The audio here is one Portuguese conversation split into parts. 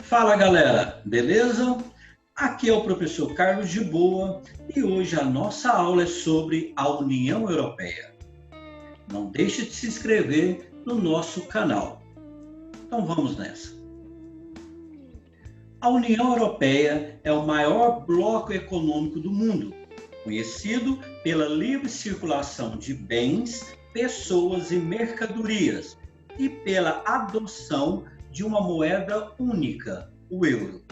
Fala galera, beleza? Aqui é o professor Carlos de Boa e hoje a nossa aula é sobre a União Europeia. Não deixe de se inscrever no nosso canal. Então vamos nessa. A União Europeia é o maior bloco econômico do mundo, conhecido pela livre circulação de bens, pessoas e mercadorias e pela adoção de uma moeda única, o euro.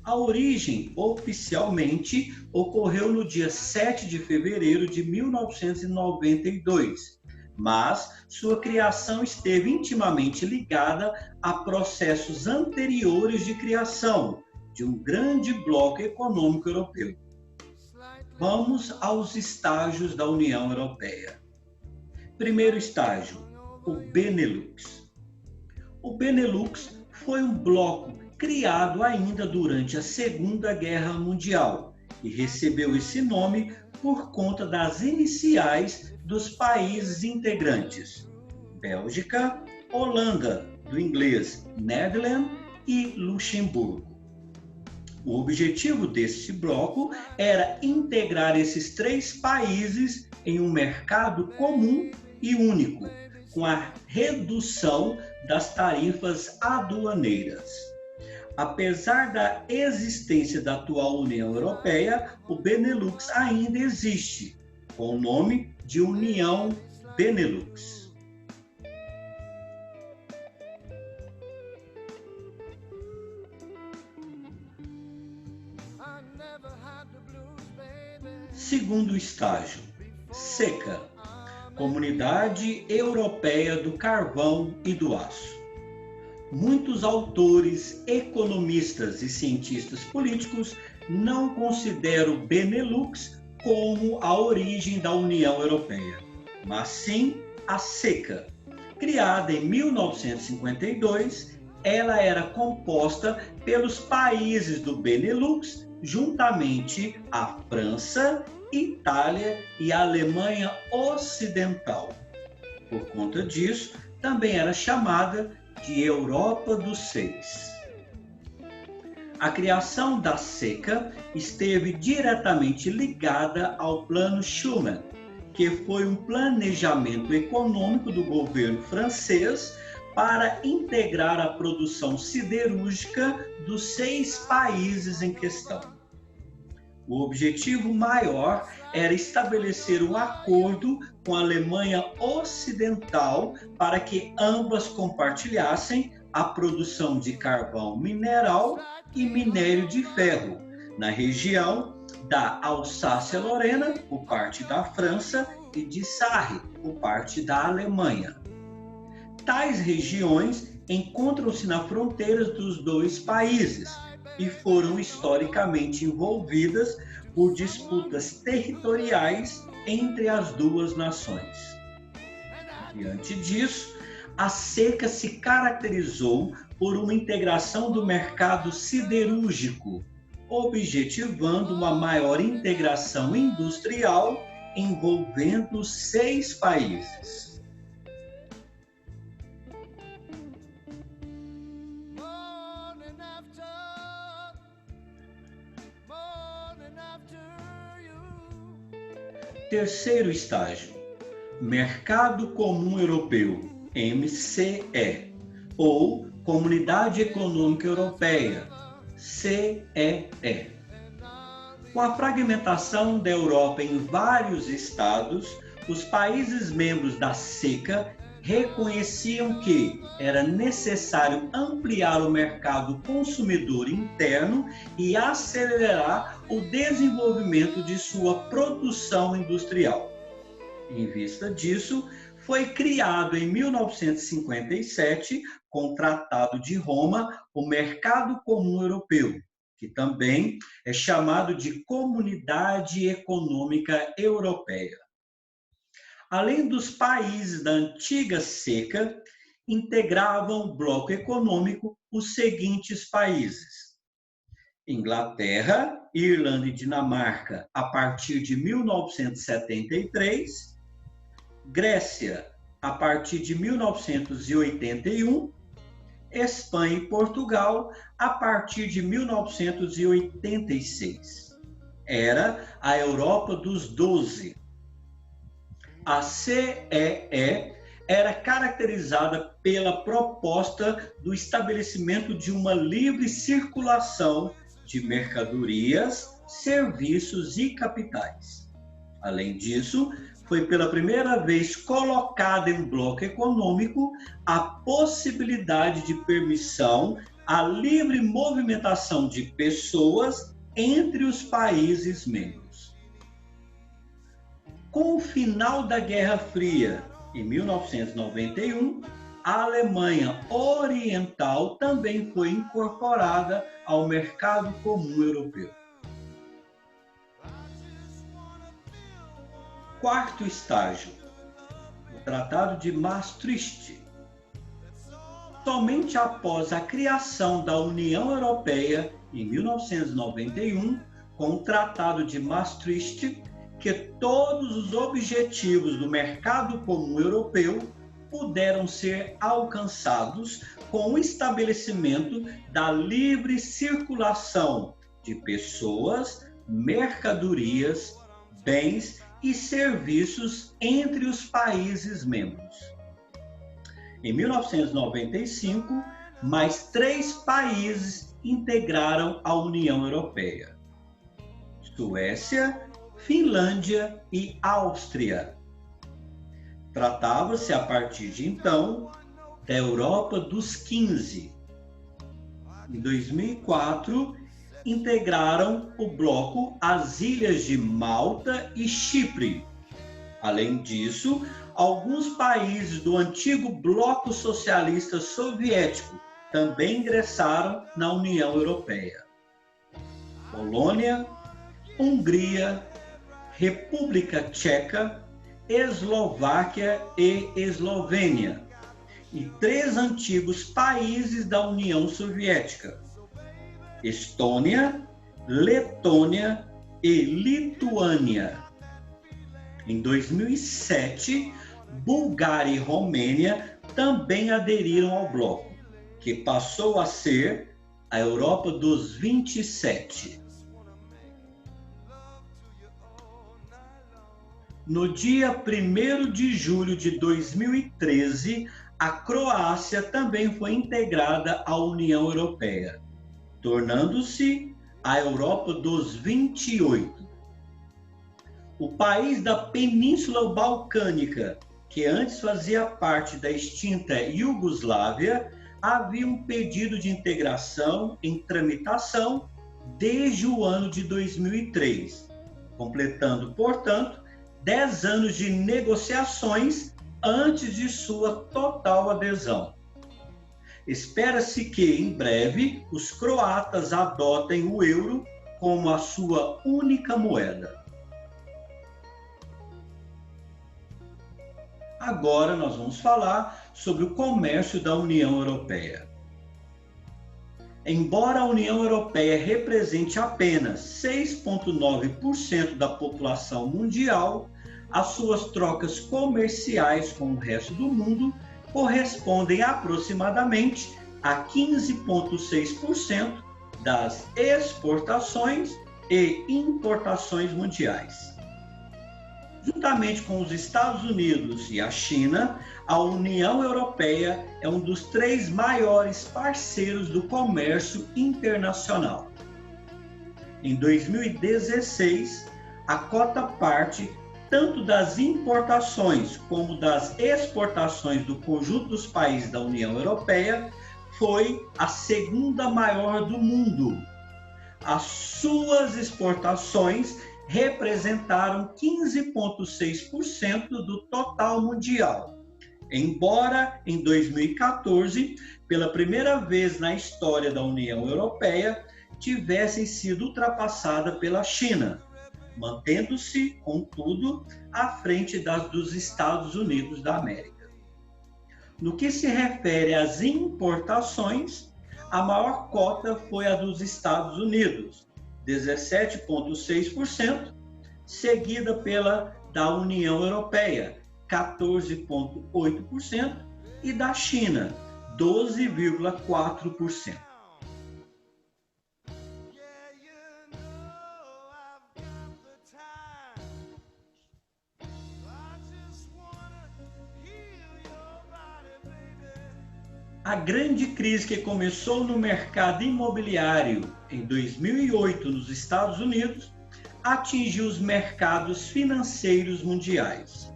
A origem, oficialmente, ocorreu no dia 7 de fevereiro de 1992, mas sua criação esteve intimamente ligada a processos anteriores de criação de um grande bloco econômico europeu. Vamos aos estágios da União Europeia. Primeiro estágio, o Benelux. O Benelux foi um bloco criado ainda durante a Segunda Guerra Mundial e recebeu esse nome por conta das iniciais dos países integrantes: Bélgica, Holanda, do inglês Netherlands e Luxemburgo. O objetivo deste bloco era integrar esses três países em um mercado comum e único, com a redução das tarifas aduaneiras. Apesar da existência da atual União Europeia, o Benelux ainda existe, com o nome de União Benelux. Segundo estágio, SECA, Comunidade Europeia do Carvão e do Aço. Muitos autores, economistas e cientistas políticos não consideram o Benelux como a origem da União Europeia, mas sim a SECA. Criada em 1952, ela era composta pelos países do Benelux, juntamente à França, Itália e a Alemanha Ocidental. Por conta disso, também era chamada de Europa dos Seis. A criação da SECA esteve diretamente ligada ao Plano Schuman, que foi um planejamento econômico do governo francês para integrar a produção siderúrgica dos 6 países em questão. O objetivo maior era estabelecer um acordo com a Alemanha Ocidental para que ambas compartilhassem a produção de carvão mineral e minério de ferro na região da Alsácia-Lorena, por parte da França, e de Sarre, por parte da Alemanha. Tais regiões encontram-se na fronteira dos dois países e foram historicamente envolvidas por disputas territoriais entre as duas nações. Diante disso, a SECA se caracterizou por uma integração do mercado siderúrgico, objetivando uma maior integração industrial envolvendo 6 países. Terceiro estágio, Mercado Comum Europeu, MCE, ou Comunidade Econômica Europeia, CEE. Com a fragmentação da Europa em vários estados, os países membros da SECA reconheciam que era necessário ampliar o mercado consumidor interno e acelerar o desenvolvimento de sua produção industrial. Em vista disso, foi criado em 1957, com o Tratado de Roma, o Mercado Comum Europeu, que também é chamado de Comunidade Econômica Europeia. Além dos países da antiga SECA, integravam o bloco econômico os seguintes países: Inglaterra, Irlanda e Dinamarca, a partir de 1973, Grécia, a partir de 1981, Espanha e Portugal a partir de 1986. Era a Europa dos 12. A CEE era caracterizada pela proposta do estabelecimento de uma livre circulação de mercadorias, serviços e capitais. Além disso, foi pela primeira vez colocada em bloco econômico a possibilidade de permissão à livre movimentação de pessoas entre os países membros. Com o final da Guerra Fria, em 1991, a Alemanha Oriental também foi incorporada ao mercado comum europeu. Quarto estágio, o Tratado de Maastricht. Somente após a criação da União Europeia, em 1991, com o Tratado de Maastricht, que todos os objetivos do mercado comum europeu puderam ser alcançados com o estabelecimento da livre circulação de pessoas, mercadorias, bens e serviços entre os países membros. Em 1995, mais 3 países integraram a União Europeia: Suécia, Finlândia e Áustria. Tratava-se, a partir de então, da Europa dos 15. Em 2004, integraram o bloco as ilhas de Malta e Chipre. Além disso, alguns países do antigo bloco socialista soviético também ingressaram na União Europeia: Polônia, Hungria, República Tcheca, Eslováquia e Eslovênia, e 3 antigos países da União Soviética: Estônia, Letônia e Lituânia. Em 2007, Bulgária e Romênia também aderiram ao bloco, que passou a ser a Europa dos 27. No dia 1º de julho de 2013, a Croácia também foi integrada à União Europeia, tornando-se a Europa dos 28. O país da Península Balcânica, que antes fazia parte da extinta Iugoslávia, havia um pedido de integração em tramitação desde o ano de 2003, completando, portanto, 10 anos de negociações antes de sua total adesão. Espera-se que, em breve, os croatas adotem o euro como a sua única moeda. Agora nós vamos falar sobre o comércio da União Europeia. Embora a União Europeia represente apenas 6,9% da população mundial, as suas trocas comerciais com o resto do mundo correspondem aproximadamente a 15,6% das exportações e importações mundiais. Juntamente com os Estados Unidos e a China, a União Europeia é um dos 3 maiores parceiros do comércio internacional. Em 2016, a cota parte tanto das importações como das exportações do conjunto dos países da União Europeia foi a 2ª maior do mundo. As suas exportações representaram 15,6% do total mundial, embora em 2014, pela primeira vez na história da União Europeia, tivessem sido ultrapassadas pela China, mantendo-se, contudo, à frente das dos Estados Unidos da América. No que se refere às importações, a maior cota foi a dos Estados Unidos, 17,6%, seguida pela da União Europeia, 14,8%, e da China, 12,4%. A grande crise que começou no mercado imobiliário em 2008 nos Estados Unidos atingiu os mercados financeiros mundiais.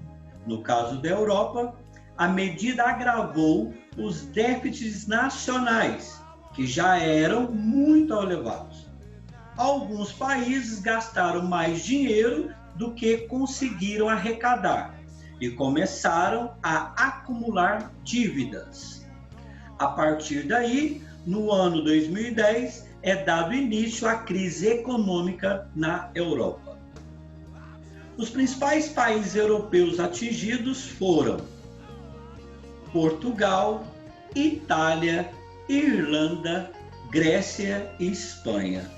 No caso da Europa, a medida agravou os déficits nacionais, que já eram muito elevados. Alguns países gastaram mais dinheiro do que conseguiram arrecadar e começaram a acumular dívidas. A partir daí, no ano 2010, é dado início à crise econômica na Europa. Os principais países europeus atingidos foram Portugal, Itália, Irlanda, Grécia e Espanha.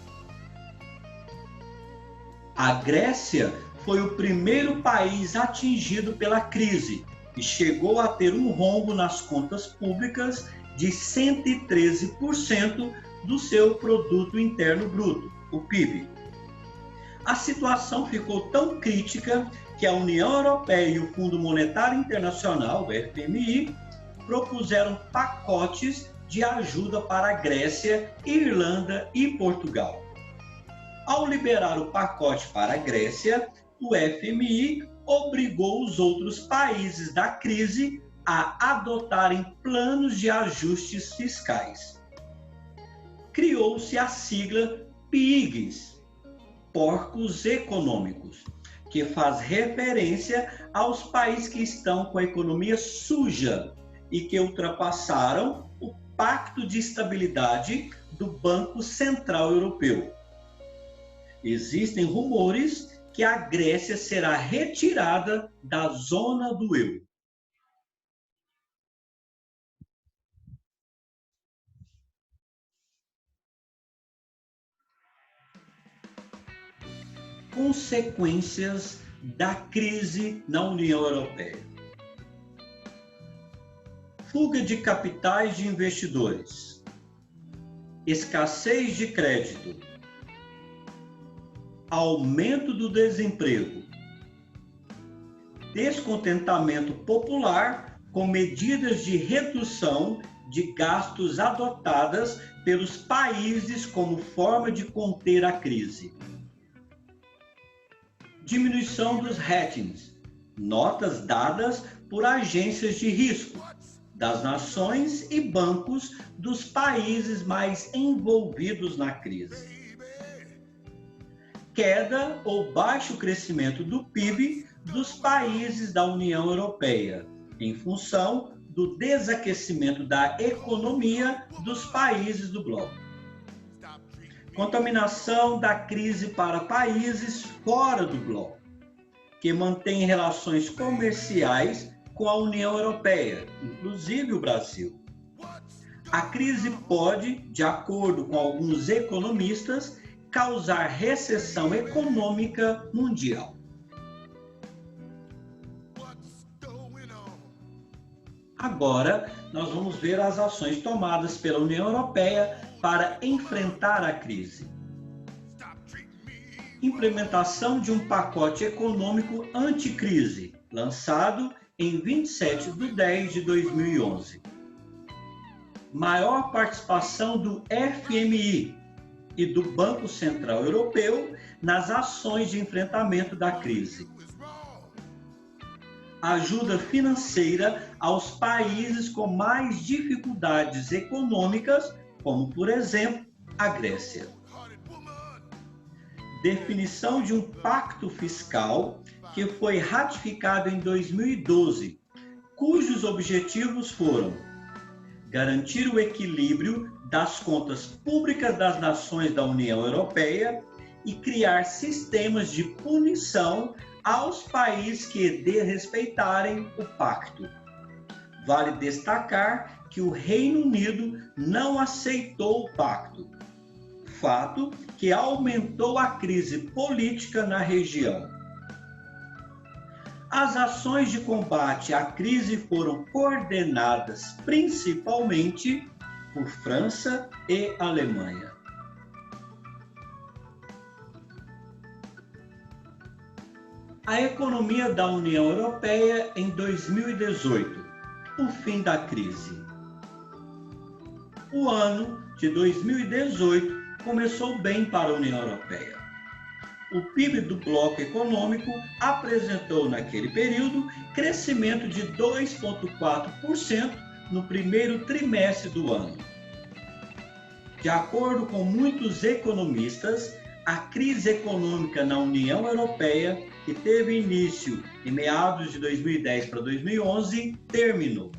A Grécia foi o primeiro país atingido pela crise e chegou a ter um rombo nas contas públicas de 113% do seu produto interno bruto, o PIB. A situação ficou tão crítica que a União Europeia e o Fundo Monetário Internacional, o FMI, propuseram pacotes de ajuda para a Grécia, Irlanda e Portugal. Ao liberar o pacote para a Grécia, o FMI obrigou os outros países da crise a adotarem planos de ajustes fiscais. Criou-se a sigla PIGS, Porcos Econômicos, que faz referência aos países que estão com a economia suja e que ultrapassaram o Pacto de Estabilidade do Banco Central Europeu. Existem rumores que a Grécia será retirada da zona do euro. Consequências da crise na União Europeia. Fuga de capitais de investidores, escassez de crédito, aumento do desemprego, descontentamento popular com medidas de redução de gastos adotadas pelos países como forma de conter a crise. Diminuição dos ratings, notas dadas por agências de risco das nações e bancos dos países mais envolvidos na crise. Queda ou baixo crescimento do PIB dos países da União Europeia, em função do desaquecimento da economia dos países do bloco. Contaminação da crise para países fora do bloco, que mantêm relações comerciais com a União Europeia, inclusive o Brasil. A crise pode, de acordo com alguns economistas, causar recessão econômica mundial. Agora, nós vamos ver as ações tomadas pela União Europeia para enfrentar a crise. Implementação de um pacote econômico anticrise, lançado em 27/10/2011. Maior participação do FMI e do Banco Central Europeu nas ações de enfrentamento da crise. Ajuda financeira aos países com mais dificuldades econômicas, como, por exemplo, a Grécia. Definição de um pacto fiscal que foi ratificado em 2012, cujos objetivos foram garantir o equilíbrio das contas públicas das nações da União Europeia e criar sistemas de punição aos países que desrespeitarem o pacto. Vale destacar que o Reino Unido não aceitou o pacto, fato que aumentou a crise política na região. As ações de combate à crise foram coordenadas principalmente por França e Alemanha. A economia da União Europeia em 2018, o fim da crise. O ano de 2018 começou bem para a União Europeia. O PIB do bloco econômico apresentou naquele período crescimento de 2,4% no primeiro trimestre do ano. De acordo com muitos economistas, a crise econômica na União Europeia, que teve início em meados de 2010 para 2011, terminou.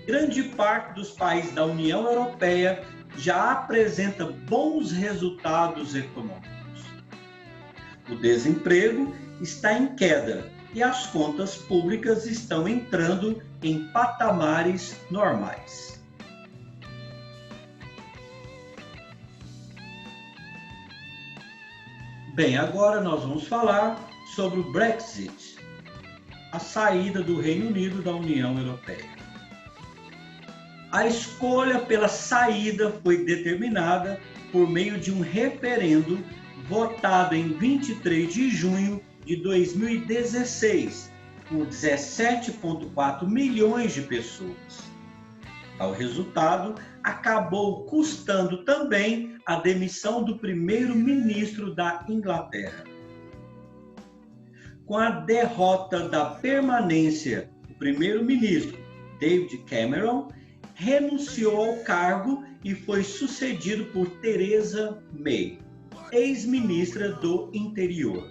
Grande parte dos países da União Europeia já apresenta bons resultados econômicos. O desemprego está em queda e as contas públicas estão entrando em patamares normais. Bem, agora nós vamos falar sobre o Brexit, a saída do Reino Unido da União Europeia. A escolha pela saída foi determinada por meio de um referendo votado em 23 de junho de 2016, por 17,4 milhões de pessoas. Ao resultado, acabou custando também a demissão do primeiro-ministro da Inglaterra. Com a derrota da permanência, o primeiro-ministro, David Cameron, renunciou ao cargo e foi sucedido por Theresa May, ex-ministra do Interior.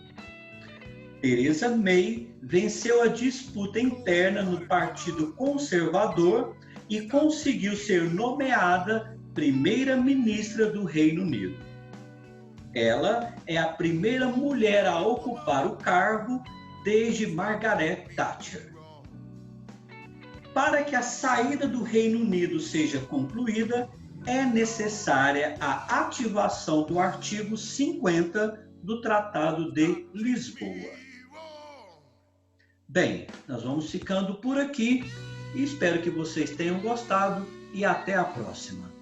Theresa May venceu a disputa interna no Partido Conservador e conseguiu ser nomeada primeira-ministra do Reino Unido. Ela é a primeira mulher a ocupar o cargo desde Margaret Thatcher. Para que a saída do Reino Unido seja concluída, é necessária a ativação do artigo 50 do Tratado de Lisboa. Bem, nós vamos ficando por aqui e espero que vocês tenham gostado e até a próxima.